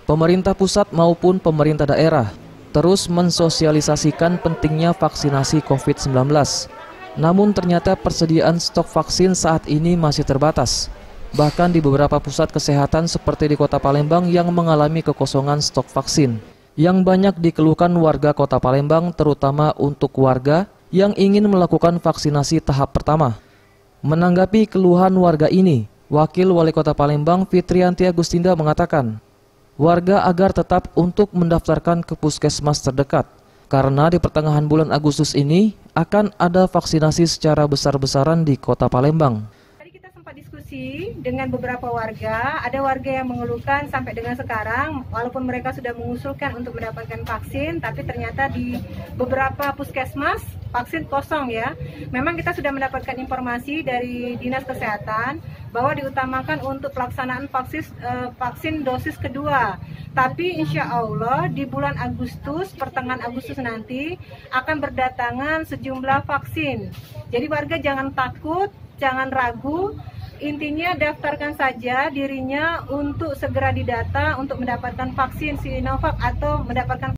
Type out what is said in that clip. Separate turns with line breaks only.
Pemerintah pusat maupun pemerintah daerah terus mensosialisasikan pentingnya vaksinasi COVID-19. Namun ternyata persediaan stok vaksin saat ini masih terbatas. Bahkan di beberapa pusat kesehatan seperti di Kota Palembang yang mengalami kekosongan stok vaksin. Yang banyak dikeluhkan warga Kota Palembang, terutama untuk warga yang ingin melakukan vaksinasi tahap pertama. Menanggapi keluhan warga ini, Wakil Wali Kota Palembang Fitrianti Agustinda mengatakan, warga agar tetap untuk mendaftarkan ke puskesmas terdekat, karena di pertengahan bulan Agustus ini akan ada vaksinasi secara besar-besaran di Kota Palembang.
Tadi kita sempat diskusi dengan beberapa warga, ada warga yang mengeluhkan sampai dengan sekarang, walaupun mereka sudah mengusulkan untuk mendapatkan vaksin, tapi ternyata di beberapa puskesmas vaksin kosong ya. Memang kita sudah mendapatkan informasi dari Dinas Kesehatan bahwa diutamakan untuk pelaksanaan vaksin dosis kedua. Tapi insya Allah di bulan Agustus, pertengahan Agustus nanti akan berdatangan sejumlah vaksin. Jadi warga jangan takut, jangan ragu. Intinya daftarkan saja dirinya untuk segera didata untuk mendapatkan vaksin Sinovac atau mendapatkan